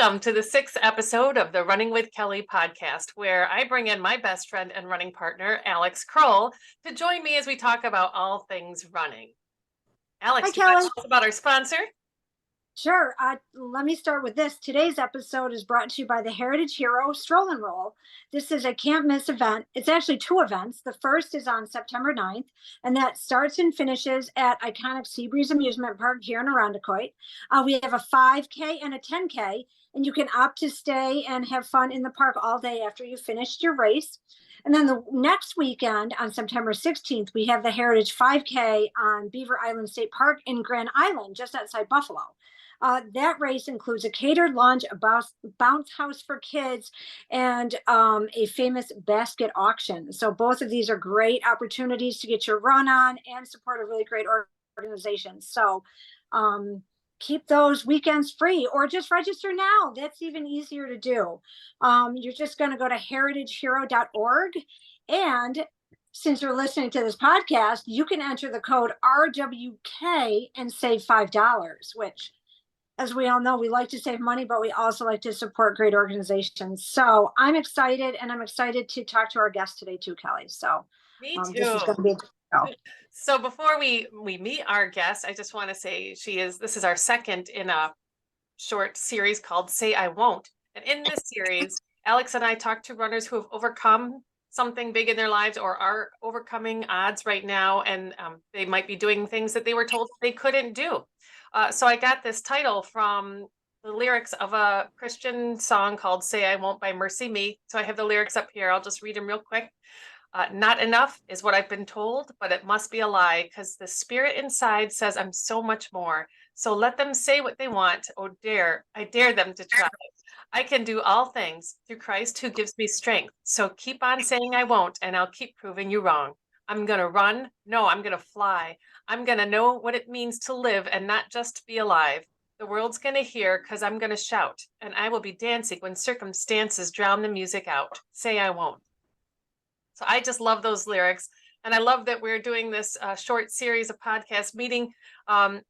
Welcome to the 6th episode of the Running with Kelly podcast, where I bring in my best friend and running partner, Alex Kroll, to join me as we talk about all things running. Alex, Hi, do you want Kelly. to tell us about our sponsor? Sure. Let me start with this. Today's episode is brought to you by the Heritage Hero Stroll and Roll. This is a can't miss event. It's actually two events. The first is on September 9th, and that starts and finishes at iconic Seabreeze Amusement Park here in Irondequoit. We have a 5K and a 10K, and you can opt to stay and have fun in the park all day after you finished your race. And then the next weekend on September 16th, we have the Heritage 5K on Beaver Island State Park in Grand Island, just outside Buffalo. That race includes a catered lunch, a bounce house for kids, and a famous basket auction. So both of these are great opportunities to get your run on and support a really great organization. So keep those weekends free, or just register now. That's even easier to do. You're just going to go to heritagehero.org, and since you're listening to this podcast, you can enter the code RWK and save $5, which, as we all know, we like to save money, but we also like to support great organizations. So I'm excited, and I'm excited to talk to our guest today too, Kelly. So Me too. This is going to be So before we meet our guest, I just want to say this is our second in a short series called Say I Won't. And in this series, Alex and I talk to runners who have overcome something big in their lives or are overcoming odds right now, and they might be doing things that they were told they couldn't do. So I got this title from the lyrics of a Christian song called Say I Won't by Mercy Me. So I have the lyrics up here. I'll just read them real quick. Not enough is what I've been told, but it must be a lie, because the spirit inside says I'm so much more. So let them say what they want. I dare them to try. I can do all things through Christ who gives me strength. So keep on saying I won't, and I'll keep proving you wrong. I'm going to run. No, I'm going to fly. I'm going to know what it means to live and not just be alive. The world's going to hear, because I'm going to shout, and I will be dancing when circumstances drown the music out. Say I won't. So I just love those lyrics. And I love that we're doing this short series of podcasts, meeting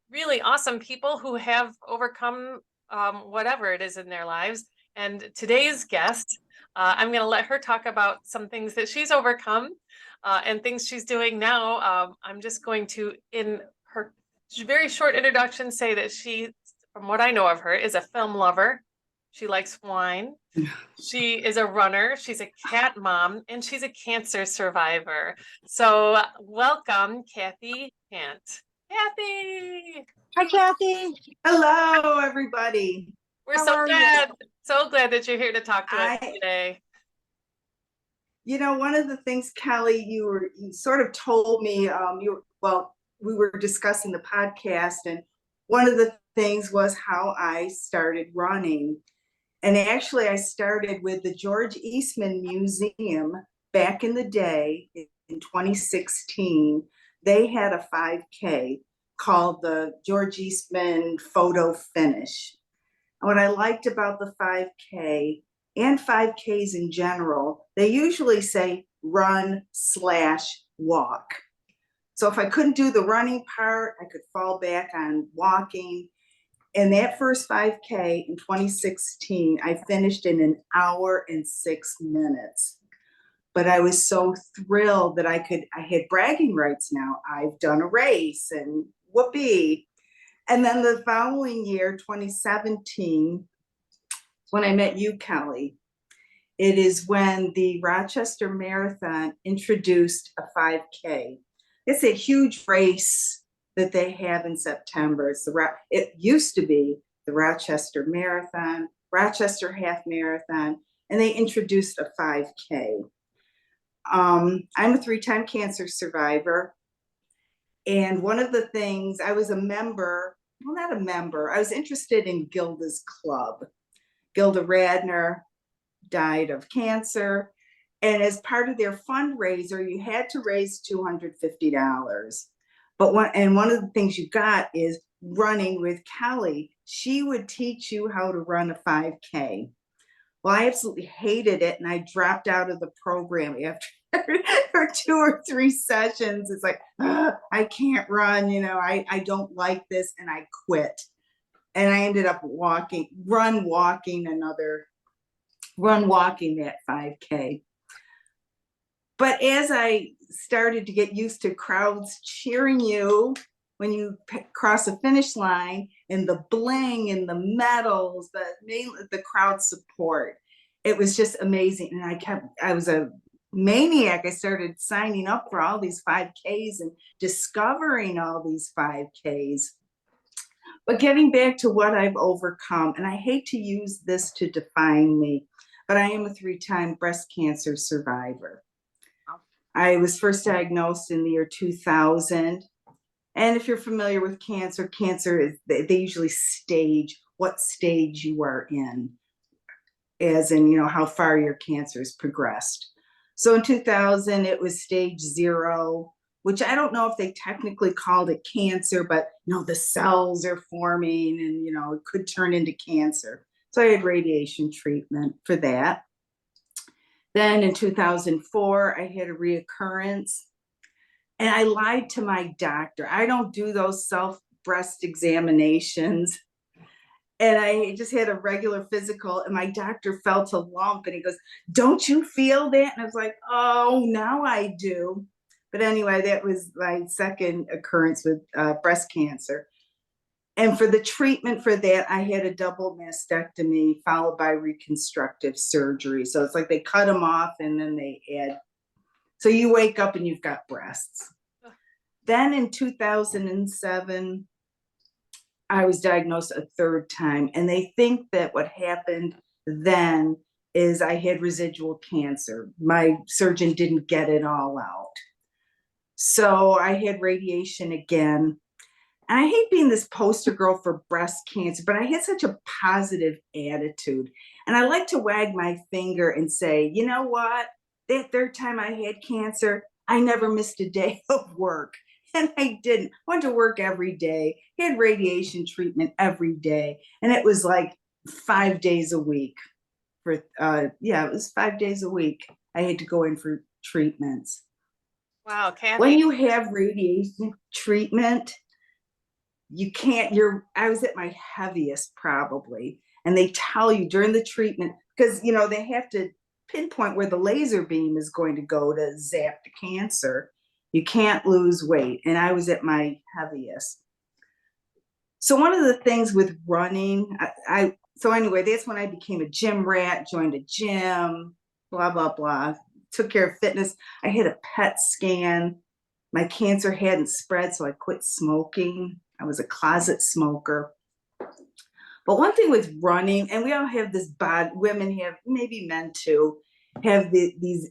really awesome people who have overcome whatever it is in their lives. And today's guest, I'm going to let her talk about some things that she's overcome and things she's doing now. I'm just going to, in her very short introduction, say that she, from what I know of her, is a film lover. She likes wine. She is a runner. She's a cat mom, and she's a cancer survivor. So welcome, Cathy Handt. Cathy! Hi, Cathy. Hello, everybody. We're so glad that you're here to talk to us today. You know, one of the things, Kelly, you sort of told me, we were discussing the podcast, and one of the things was how I started running. And actually, I started with the George Eastman Museum back in the day in 2016. They had a 5K called the George Eastman Photo Finish. And what I liked about the 5K and 5Ks in general, they usually say run/walk. So if I couldn't do the running part, I could fall back on walking. And that first 5K in 2016, I finished in 1 hour and 6 minutes. But I was so thrilled that I had bragging rights now. I've done a race, and whoopee. And then the following year, 2017, when I met you, Kelly, it is when the Rochester Marathon introduced a 5K. It's a huge race that they have in September. It used to be the Rochester Marathon, Rochester Half Marathon, and they introduced a 5K. I'm a 3-time cancer survivor. And one of the things, I was I was interested in Gilda's club. Gilda Radner died of cancer. And as part of their fundraiser, you had to raise $250. But one of the things you got is running with Kelly. She would teach you how to run a 5K. Well, I absolutely hated it, and I dropped out of the program after for 2 or 3 sessions. It's like, I can't run, I don't like this, and I quit. And I ended up run walking that 5K. But as I started to get used to crowds cheering you when you cross a finish line, and the bling and the medals, the crowd support, it was just amazing. And I was a maniac. I started signing up for all these 5Ks and discovering all these 5Ks. But getting back to what I've overcome, and I hate to use this to define me, but I am a 3-time breast cancer survivor. I was first diagnosed in the year 2000. And if you're familiar with cancer is, they usually stage what stage you are in, as in, how far your cancer has progressed. So in 2000, it was stage 0, which I don't know if they technically called it cancer, but the cells are forming and, it could turn into cancer. So I had radiation treatment for that. Then in 2004, I had a reoccurrence. And I lied to my doctor. I don't do those breast examinations. And I just had a regular physical, and my doctor felt a lump, and he goes, "Don't you feel that?" And I was like, "Oh, now I do." But anyway, that was my second occurrence with breast cancer. And for the treatment for that, I had a double mastectomy followed by reconstructive surgery. So it's like they cut them off and then they add. So you wake up and you've got breasts. Then in 2007, I was diagnosed a third time. And they think that what happened then is I had residual cancer. My surgeon didn't get it all out. So I had radiation again. And I hate being this poster girl for breast cancer, but I had such a positive attitude. And I like to wag my finger and say, you know what? That third time I had cancer, I never missed a day of work. And I didn't. I went to work every day, had radiation treatment every day. And it was like 5 days a week. It was 5 days a week. I had to go in for treatments. Wow, Cathy. When you have radiation treatment, I was at my heaviest probably. And they tell you during the treatment, because, they have to pinpoint where the laser beam is going to go to zap the cancer. You can't lose weight. And I was at my heaviest. So one of the things with running, so anyway, that's when I became a gym rat, joined a gym, blah, blah, blah, took care of fitness. I had a PET scan. My cancer hadn't spread, so I quit smoking. I was a closet smoker. But one thing with running, and we all have this body, women have, maybe men too, have these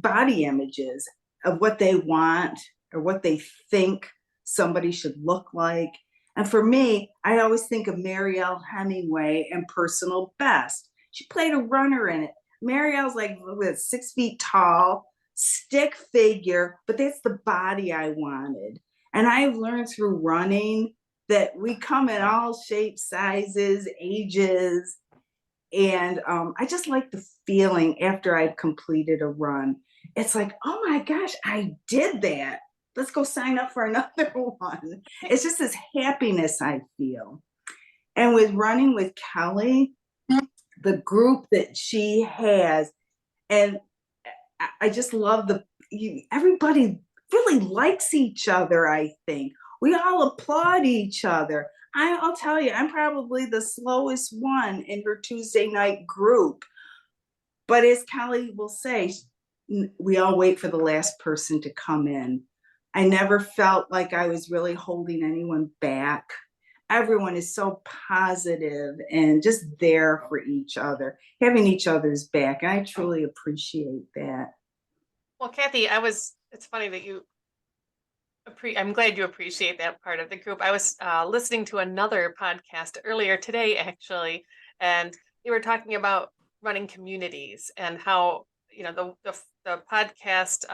body images of what they want or what they think somebody should look like. And for me, I always think of Marielle Hemingway and Personal Best. She played a runner in it. Marielle's like 6 feet tall, stick figure, but that's the body I wanted. And I've learned through running that we come in all shapes, sizes, ages. And I just like the feeling after I'd completed a run. It's like, oh my gosh, I did that. Let's go sign up for another one. It's just this happiness I feel. And with running with Kelly, the group that she has, and I just love everybody really likes each other, I think. We all applaud each other. I'll tell you, I'm probably the slowest one in her Tuesday night group. But as Kelly will say, we all wait for the last person to come in. I never felt like I was really holding anyone back. Everyone is so positive and just there for each other, having each other's back. And I truly appreciate that. Well, Cathy, it's funny that I'm glad you appreciate that part of the group. I was listening to another podcast earlier today, actually, and they were talking about running communities and how, the podcast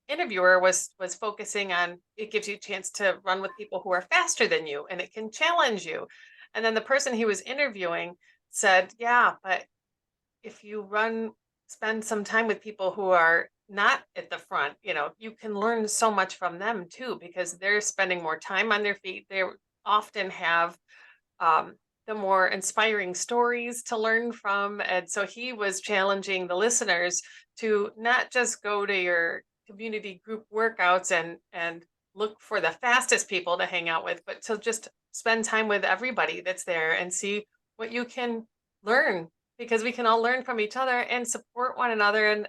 interviewer was focusing on, it gives you a chance to run with people who are faster than you and it can challenge you. And then the person he was interviewing said, yeah, but if you spend some time with people who are not at the front, you can learn so much from them too, because they're spending more time on their feet. They often have the more inspiring stories to learn from. And so he was challenging the listeners to not just go to your community group workouts and look for the fastest people to hang out with, but to just spend time with everybody that's there and see what you can learn, because we can all learn from each other and support one another. And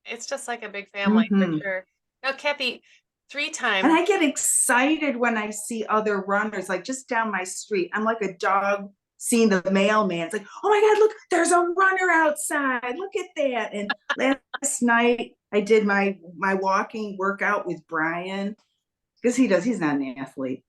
it's just like a big family for Mhm. sure. Now, Kathy, three And times. I get excited when I see other runners, like just down my street. I'm like a dog seeing the mailman. It's like, oh my God, look, there's a runner outside. Look at that. And last night I did my walking workout with Brian, because he's not an athlete.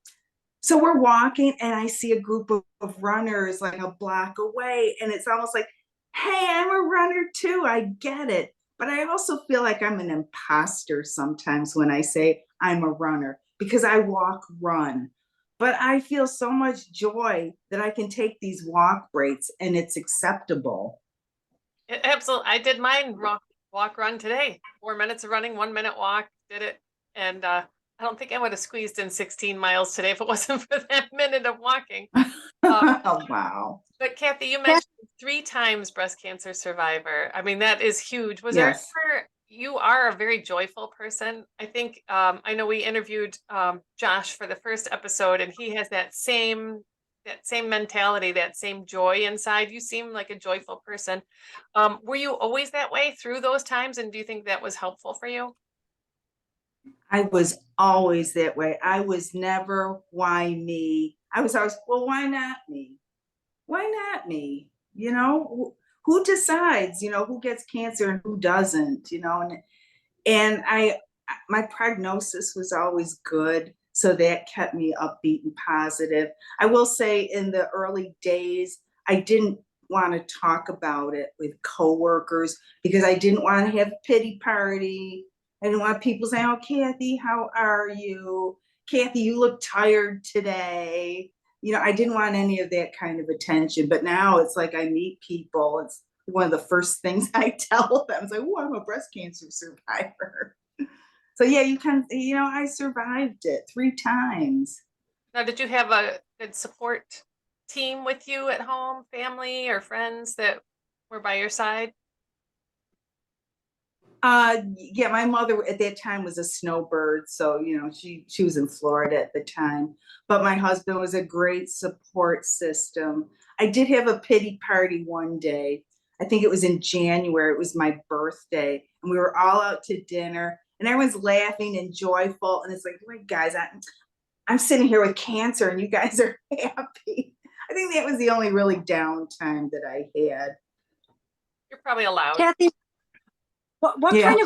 So we're walking and I see a group of runners like a block away. And it's almost like, hey, I'm a runner too. I get it. But I also feel like I'm an imposter sometimes when I say I'm a runner, because I walk, run. But I feel so much joy that I can take these walk breaks and it's acceptable. Absolutely. I did mine walk run today. 4 minutes of running, 1 minute walk, did it. And I don't think I would have squeezed in 16 miles today if it wasn't for that minute of walking. Oh, wow. But Kathy, you mentioned 3 times breast cancer survivor. I mean, that is huge. Was there Yes. ever, you are a very joyful person. I think, I know we interviewed Josh for the first episode, and he has that same mentality, that same joy inside. You seem like a joyful person. Were you always that way through those times? And do you think that was helpful for you? I was always that way. I was never, why me? I was always, well, why not me? Why not me? Who decides, who gets cancer and who doesn't, and my prognosis was always good. So that kept me upbeat and positive. I will say in the early days, I didn't want to talk about it with coworkers because I didn't want to have a pity party. I didn't want people saying, oh, Kathy, how are you? Kathy, you look tired today. I didn't want any of that kind of attention. But now it's like I meet people. It's one of the first things I tell them. It's like, oh, I'm a breast cancer survivor. So yeah, I survived it 3 times. Now, did you have a good support team with you at home, family or friends that were by your side? Yeah, my mother at that time was a snowbird, so she was in Florida at the time. But my husband was a great support system. I did have a pity party one day. I think it was in January. It was my birthday, and we were all out to dinner, and everyone's laughing and joyful. And it's like, wait, guys, I'm sitting here with cancer, and you guys are happy. I think that was the only really downtime that I had. You're probably allowed. Kathy, what Yeah.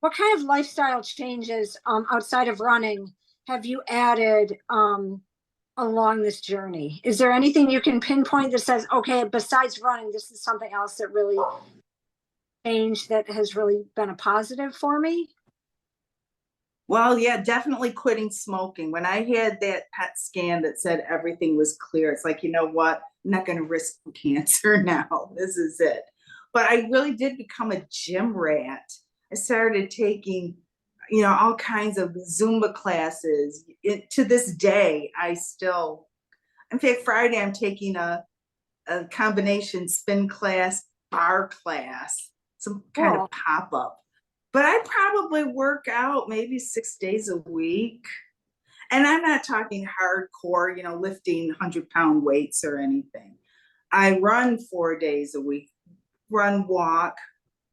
what kind of lifestyle changes outside of running have you added along this journey? Is there anything you can pinpoint that says, okay, besides running, this is something else that really changed that has really been a positive for me? Well, yeah, definitely quitting smoking. When I had that PET scan that said everything was clear, it's like, you know what? I'm not going to risk cancer now. This is it. But I really did become a gym rat. I started taking, all kinds of Zumba classes. To this day, in fact, Friday, I'm taking a combination spin class, bar class, some kind Cool. of pop up. But I probably work out maybe 6 days a week. And I'm not talking hardcore, lifting 100-pound weights or anything. I run 4 days a week, walk.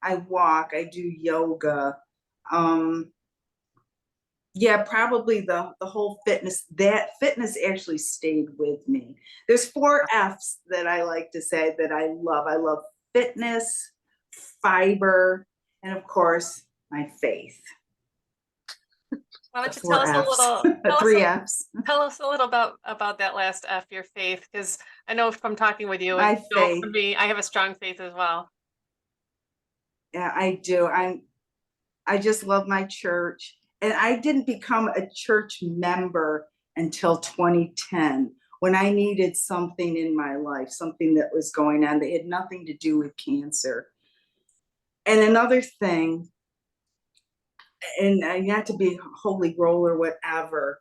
I do yoga. Yeah, probably the whole fitness. That fitness actually stayed with me. There's 4 F's that I like to say that I love. I love fitness, fiber, and of course, my faith. Why The don't you tell 4 us a F's, little, the 3 F's. tell us a little about that last F, your faith, because I know from talking with you, and My faith. for me, I have a strong faith as well. Yeah, I do. I just love my church. And I didn't become a church member until 2010 when I needed something in my life, something that was going on that had nothing to do with cancer. And another thing, and not to be holy roll or whatever,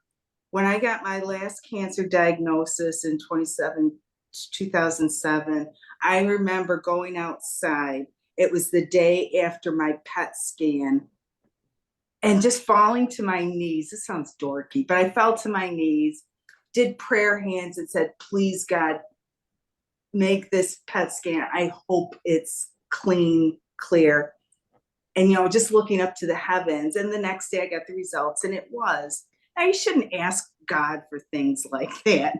when I got my last cancer diagnosis in 2007, I remember going outside. It was the day after my PET scan and just falling to my knees. This sounds dorky, but I fell to my knees, did prayer hands and said, please, God, make this PET scan. I hope it's clean, clear. And, just looking up to the heavens. And the next day I got the results and it was. Now, you shouldn't ask God for things like that.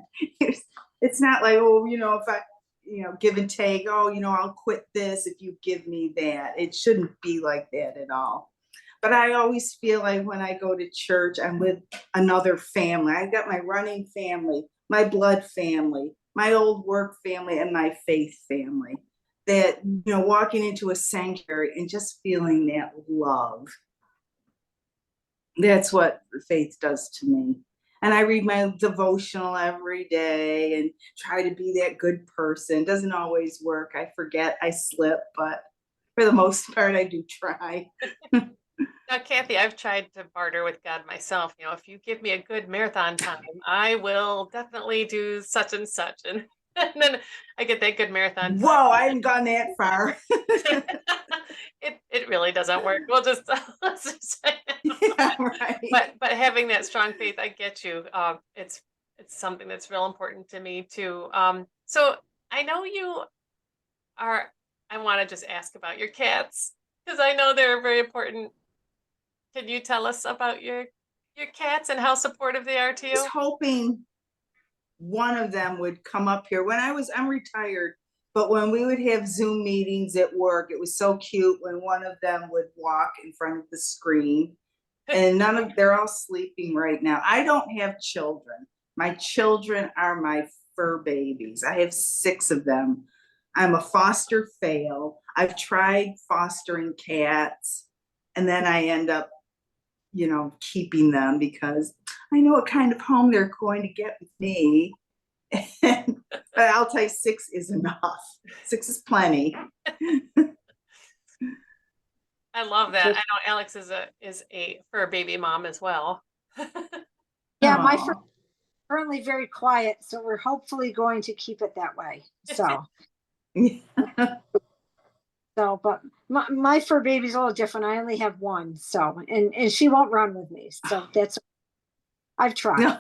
It's not like, oh, if I, give and take, oh, I'll quit this if you give me that. It shouldn't be like that at all. But I always feel like when I go to church, I'm with another family. I got my running family, my blood family, my old work family, and my faith family. That, walking into a sanctuary and just feeling that love. That's what faith does to me. And I read my devotional every day and try to be that good person. Doesn't always work. I forget, I slip, but for the most part, I do try. Now, Cathy, I've tried to barter with God myself. If you give me a good marathon time, I will definitely do such and such. And, and then I get that good marathon time. Whoa, I haven't gone that far. It really doesn't work. We'll just let's just say. Yeah, right. But having that strong faith, I get you. It's something that's real important to me too. So I know you are. I want to just ask about your cats because I know they're very important. Can you tell us about your cats and how supportive they are to I you? was hoping one of them would come up here. I'm retired, but when we would have Zoom meetings at work, it was so cute when one of them would walk in front of the screen. And they're all sleeping right now. I don't have children. My children are my fur babies. I have 6 of them. I'm a foster fail. I've tried fostering cats, and then I end up, keeping them because I know what kind of home they're going to get with me. But I'll tell you, 6 is enough. 6 is plenty. I love that. I know Alex is a fur baby mom as well. Yeah, my fur currently very quiet, so we're hopefully going to keep it that way. So, but my fur baby's a little different. I only have one, so and she won't run with me. So I've tried.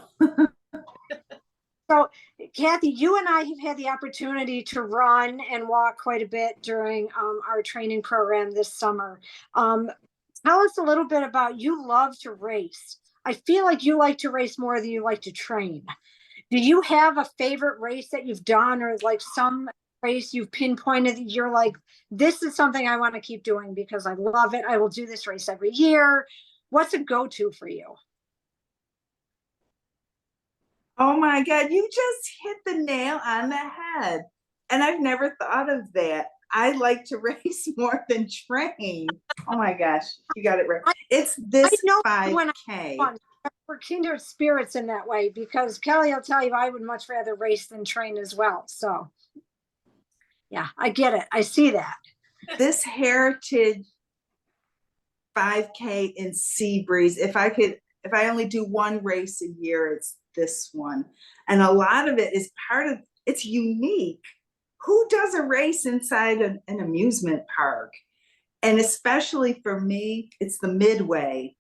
So, Cathy, you and I have had the opportunity to run and walk quite a bit during our training program this summer. Tell us a little bit about, you love to race. I feel like you like to race more than you like to train. Do you have a favorite race that you've done, or like some race you've pinpointed that you're like, this is something I want to keep doing because I love it. I will do this race every year. What's a go-to for you? Oh my God, you just hit the nail on the head. And I've never thought of that. I like to race more than train. Oh my gosh, you got it right. It's this 5K. We're kindred spirits in that way, because Kelly will tell you I would much rather race than train as well. So yeah, I get it. I see that. This Heritage 5K in Seabreeze, if I only do one race a year, it's this one. And a lot of it is it's unique. Who does a race inside an amusement park? And especially for me, it's the midway.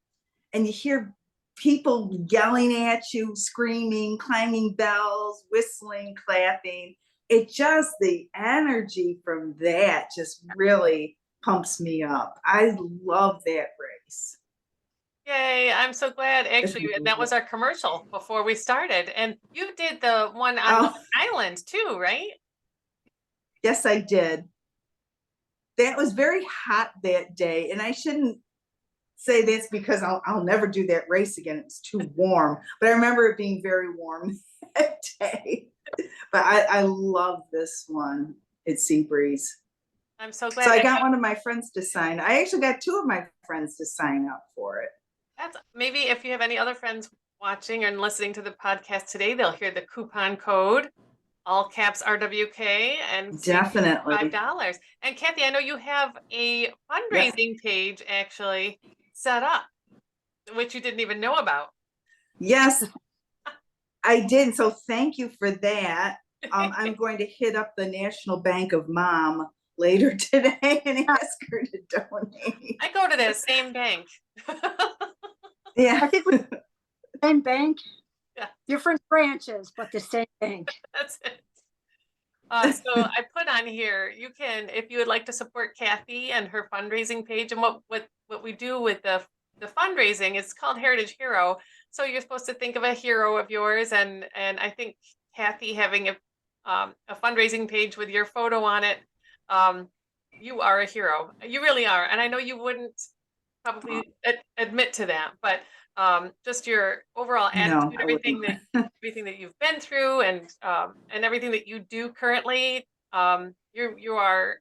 And you hear people yelling at you, screaming, clanging bells, whistling, clapping. The energy from that just really pumps me up. I love that race. Yay, I'm so glad. Actually, that was our commercial before we started. And you did the one on Long Island too, right? Yes, I did. That was very hot that day. And I shouldn't say that's because I'll never do that race again. It's too warm. But I remember it being very warm that day. But I love this one at Seabreeze. I'm so glad. So I got one of my friends to sign. I actually got 2 of my friends to sign up for it. Maybe if you have any other friends watching and listening to the podcast today, they'll hear the coupon code, all caps RWK, and definitely $5. And Cathy, I know you have a fundraising page actually set up, which you didn't even know about. Yes. I did. So thank you for that. I'm going to hit up the National Bank of Mom later today and ask her to donate. I go to that same bank. Yeah. I think we same bank, Yeah. different branches, but the same bank. That's it. So I put on here, you can, if you would like to support Cathy and her fundraising page, and what we do with the fundraising, it's called Heritage Hero. So you're supposed to think of a hero of yours, and I think Cathy having a fundraising page with your photo on it, you are a hero. You really are, and I know you wouldn't probably admit to that, but just your overall No, attitude, I everything wouldn't. that you've been through, and everything that you do currently, you are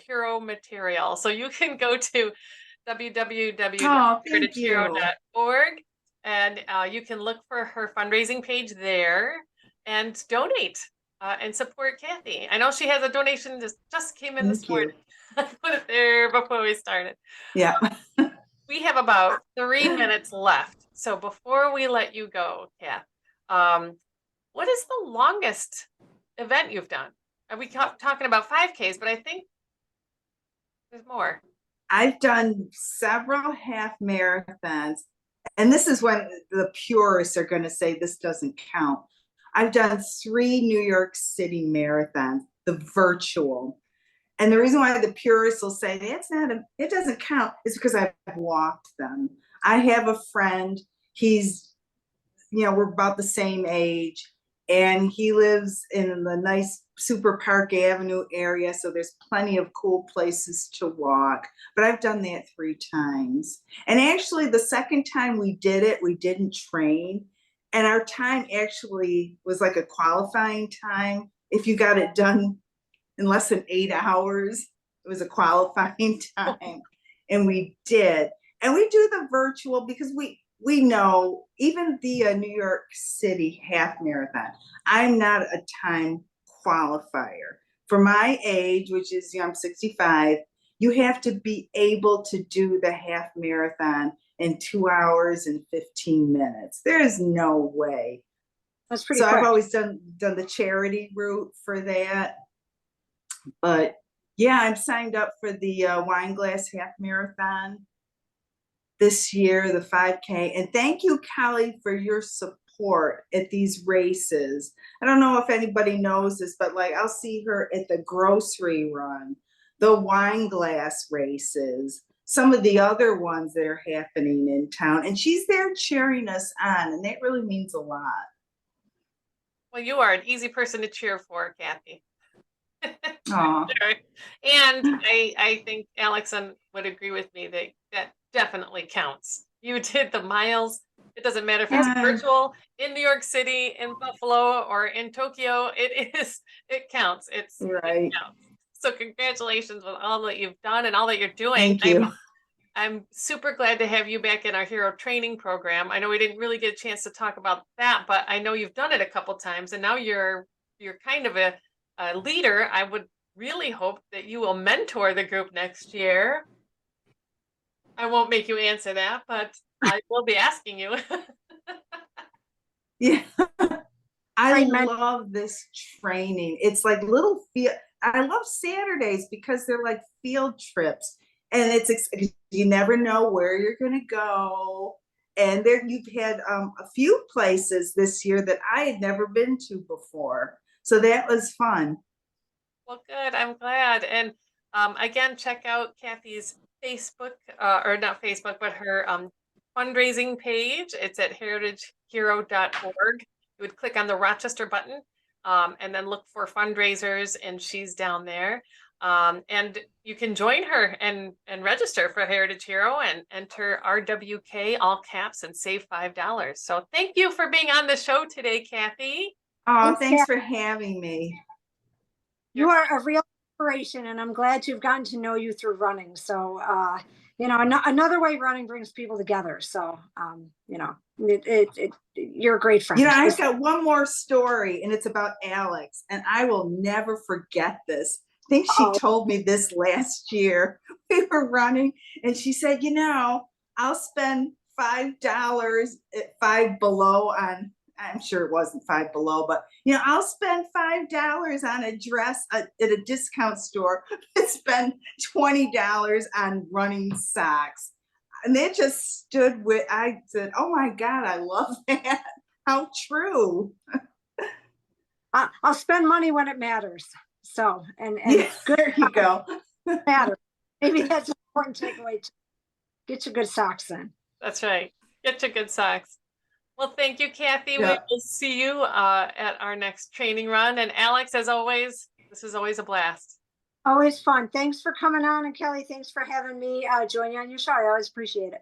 hero material. So you can go to Oh, thank you. www.heritagehero.org, and you can look for her fundraising page there and donate and support Cathy. I know she has a donation just came in this Thank morning. you. I put it there before we started. Yeah. We have about 3 minutes left. So before we let you go, Kath, what is the longest event you've done? Are we talking about 5Ks, but I think there's more. I've done several half marathons, and this is when the purists are going to say this doesn't count. I've done 3 New York City marathons, the virtual. And the reason why the purists will say it doesn't count is because I've walked them. I have a friend, we're about the same age, and he lives in the nice Super Park Avenue area. So there's plenty of cool places to walk, but I've done that 3 times. And actually the second time we did it, we didn't train. And our time actually was like a qualifying time. If you got it done in less than 8 hours, it was a qualifying time. And we did. And we do the virtual because we know even the New York City half marathon, I'm not a time qualifier. For my age, which is, I'm 65, you have to be able to do the half marathon in 2 hours and 15 minutes. There is no way. That's pretty So quick. I've always done the charity route for that. But yeah, I'm signed up for the Wine Glass Half Marathon this year, the 5K. And thank you, Kelly, for your support at these races. I don't know if anybody knows this, but like I'll see her at the grocery run, the wine glass races, some of the other ones that are happening in town. And she's there cheering us on. And that really means a lot. Well, you are an easy person to cheer for, Cathy. Aw. And I think Alex would agree with me that definitely counts. You did the miles. It doesn't matter if it's virtual in New York City, in Buffalo, or in Tokyo. It counts. It counts. So congratulations on all that you've done and all that you're doing. Thank you. I'm super glad to have you back in our hero training program. I know we didn't really get a chance to talk about that, but I know you've done it a couple times, and now you're kind of a leader. I would really hope that you will mentor the group next year. I won't make you answer that, but I will be asking you. Yeah. I love this training. It's like little field. I love Saturdays because they're like field trips, and you never know where you're going to go. And there you've had a few places this year that I had never been to before. So that was fun. Well, good. I'm glad. And again, check out Cathy's Facebook, or not Facebook, but her fundraising page. It's at heritagehero.org. You would click on the Rochester button and then look for fundraisers, and she's down there. And you can join her and register for Heritage Hero and enter RWK all caps and save $5. So thank you for being on the show today, Cathy. Oh, thanks for having me. You are a real inspiration, and I'm glad to have gotten to know you through running. So, another way running brings people together. So, you're a great friend. I've got one more story, and it's about Alex, and I will never forget this. I think she told me this last year. We were running, and she said, I'll spend $5 at Five Below on I'm sure it wasn't Five Below, but I'll spend $5 on a dress at a discount store, but spend $20 on running socks. And they just stood with, I said, oh my God, I love that. How true. I'll spend money when it matters. So, and Yeah, good there you go. matter. Maybe that's an important takeaway. Get your good socks in. That's right. Get your good socks. Well, thank you, Cathy. We Yeah. will see you at our next training run. And Alex, as always, this is always a blast. Always fun. Thanks for coming on. And Kelly, thanks for having me join you on your show. I always appreciate it.